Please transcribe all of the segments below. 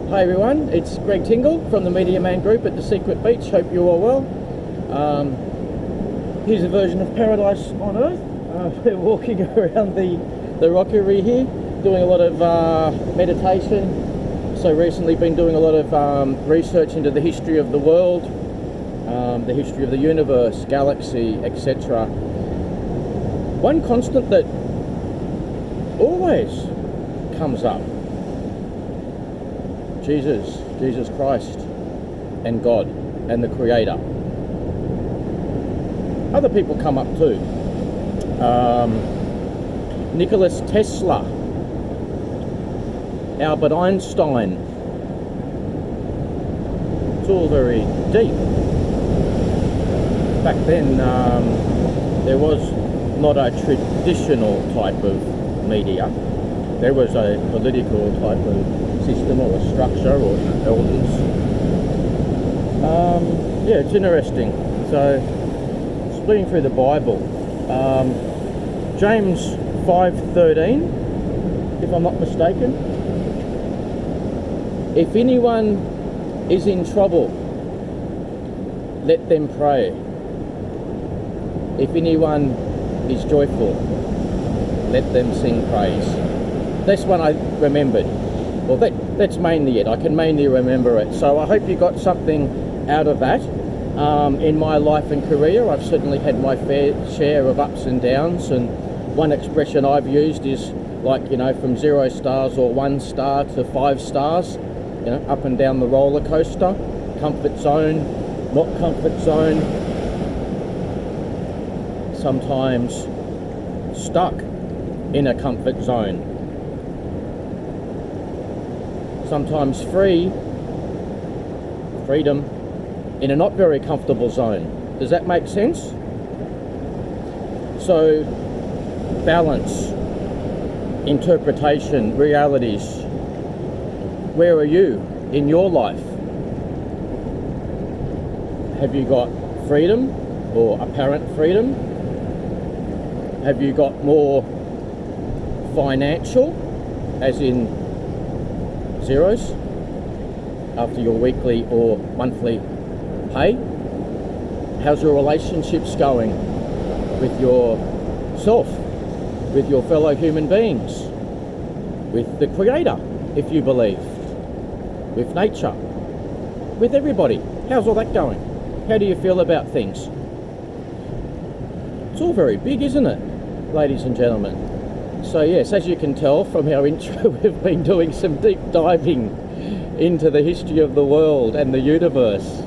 Hi everyone, it's Greg Tingle from the Media Man Group at the Secret Beach. Hope you're all well. Here's a version of Paradise on Earth. We're walking around the rockery here, doing a lot of meditation. So recently been doing a lot of research into the history of the world, the history of the universe, galaxy, etc. One constant that always comes up: Jesus Christ and God and the Creator. Other people come up too. Nicholas Tesla, Albert Einstein. It's all very deep. Back then there was not a traditional type of media. There was a political type of system or a structure or elders. Yeah, it's interesting. So, splitting through the Bible, James 5:13, if I'm not mistaken. If anyone is in trouble, let them pray. If anyone is joyful, let them sing praise. That's one I remembered. Well, that's mainly it. I can mainly remember it. So I hope you got something out of that. In my life and career, I've certainly had my fair share of ups and downs. And one expression I've used is like, from 0 stars or 1 star to 5 stars, up and down the roller coaster, comfort zone, not comfort zone, sometimes stuck in a comfort zone. Sometimes freedom in a not very comfortable zone. Does that make sense? So, balance, interpretation, realities. Where are you in your life? Have you got freedom or apparent freedom? Have you got more financial, as in zeros after your weekly or monthly pay? How's your relationships going with yourself, with your fellow human beings, with the Creator, if you believe, with nature, with everybody? How's all that going? How do you feel about things? It's all very big, isn't it, ladies and gentlemen? So yes, as you can tell from our intro, we've been doing some deep diving into the history of the world and the universe.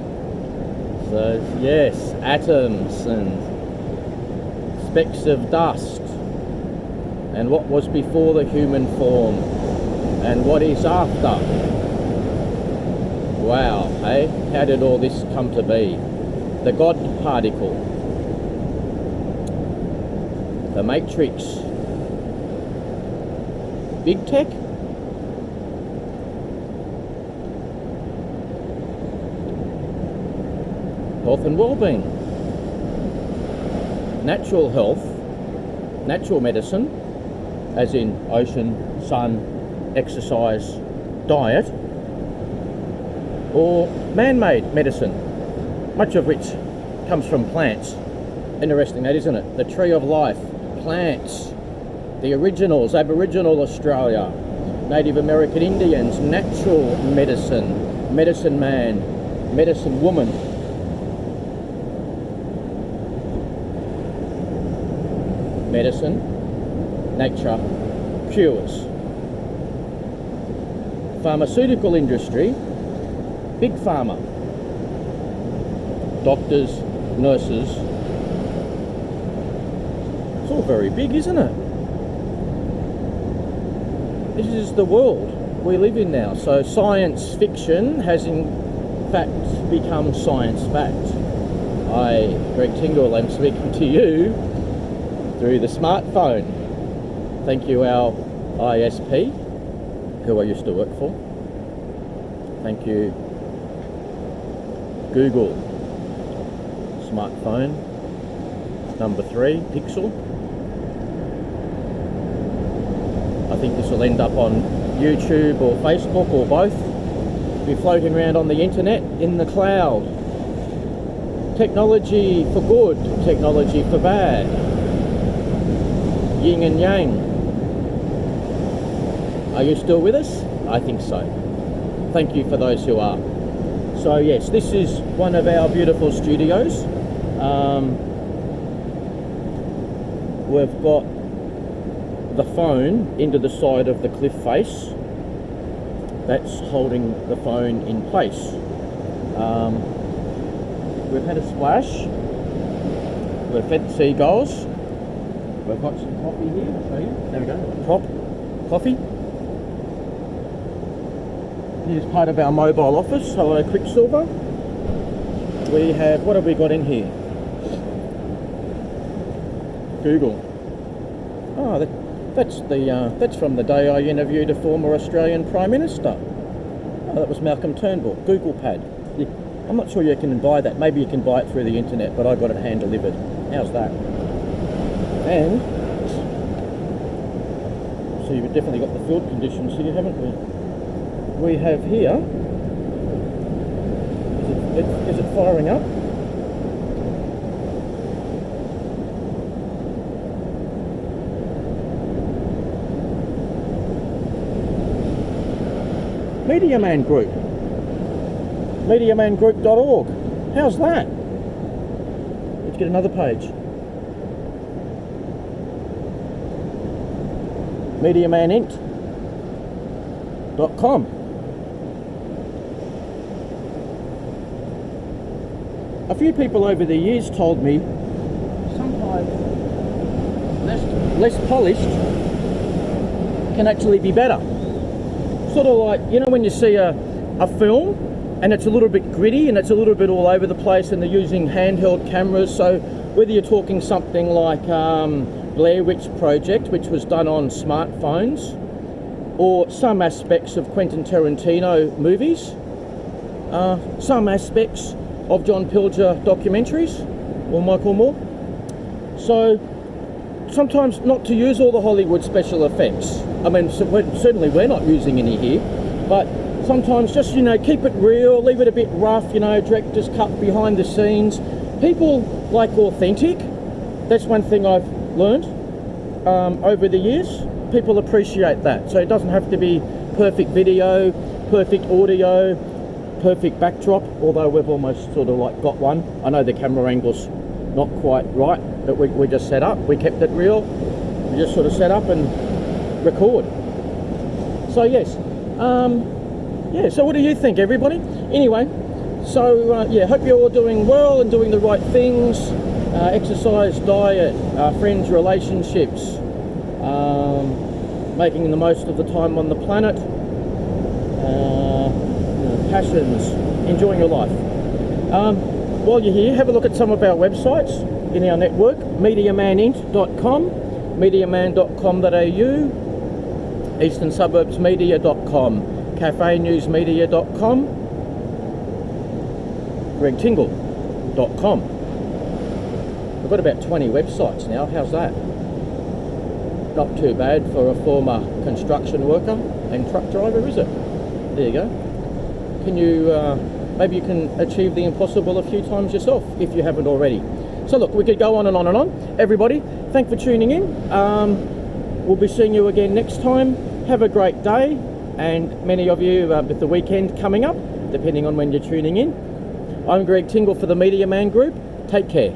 So yes, atoms and specks of dust, and what was before the human form, and what is after. Wow, hey? How did all this come to be? The God particle, the Matrix, Big Tech? Health and well-being. Natural health, natural medicine, as in ocean, sun, exercise, diet, or man-made medicine, much of which comes from plants. Interesting that, isn't it? The tree of life, plants, the originals, Aboriginal Australia, Native American Indians, natural medicine, medicine man, medicine woman. Medicine, nature, cures. Pharmaceutical industry, big pharma. Doctors, nurses. It's all very big, isn't it? This is the world we live in now. So science fiction has in fact become science fact. I, Greg Tingle, am speaking to you through the smartphone. Thank you, our ISP, who I used to work for. Thank you, Google. Smartphone. Number 3, Pixel. I think this will end up on YouTube or Facebook or both. Be floating around on the internet, in the cloud. Technology for good, technology for bad. Yin and yang. Are you still with us? I think so. Thank you for those who are. So yes, this is one of our beautiful studios. We've got the phone into the side of the cliff face. That's holding the phone in place. We've had a splash. We've fed the seagulls. We've got some coffee here. I'll show you. There we go. Coffee. Here's part of our mobile office. Hello, Quicksilver. We have, what have we got in here? Google. Oh, that's from the day I interviewed a former Australian Prime Minister. Oh, that was Malcolm Turnbull. Google Pad. I'm not sure you can buy that. Maybe you can buy it through the internet, but I got it hand delivered. How's that? And so you've definitely got the field conditions here, haven't we? We have here. Is it firing up? Media Man Group. MediaManGroup.org. How's that? Let's get another page. MediaManInt.com. A few people over the years told me sometimes less polished can actually be better. Sort of like, you know, when you see a film and it's a little bit gritty and it's a little bit all over the place and they're using handheld cameras, so whether you're talking something like Blair Witch Project, which was done on smartphones, or some aspects of Quentin Tarantino movies, some aspects of John Pilger documentaries, or Michael Moore. So sometimes not to use all the Hollywood special effects. I mean, certainly we're not using any here, but sometimes just, you know, keep it real, leave it a bit rough, you know, directors cut behind the scenes. People like authentic. That's one thing I've learned over the years. People appreciate that. So it doesn't have to be perfect video, perfect audio, perfect backdrop, although we've almost sort of like got one. I know the camera angle's not quite right, but we just set up. We kept it real. We just sort of set up and record. So yes. Yeah, so what do you think, everybody? Anyway, so yeah, hope you're all doing well and doing the right things. Exercise, diet, friends, relationships, making the most of the time on the planet, you know, passions, enjoying your life. While you're here, have a look at some of our websites in our network: MediaManInt.com, MediaMan.com.au, EasternSuburbsMedia.com, CafeNewsMedia.com, GregTingle.com. We've got about 20 websites now. How's that? Not too bad for a former construction worker and truck driver, is it? There you go. Can you, maybe you can achieve the impossible a few times yourself if you haven't already. So look, we could go on and on and on. Everybody, thanks for tuning in. We'll be seeing you again next time. Have a great day. And many of you with the weekend coming up, depending on when you're tuning in. I'm Greg Tingle for the Media Man Group. Take care.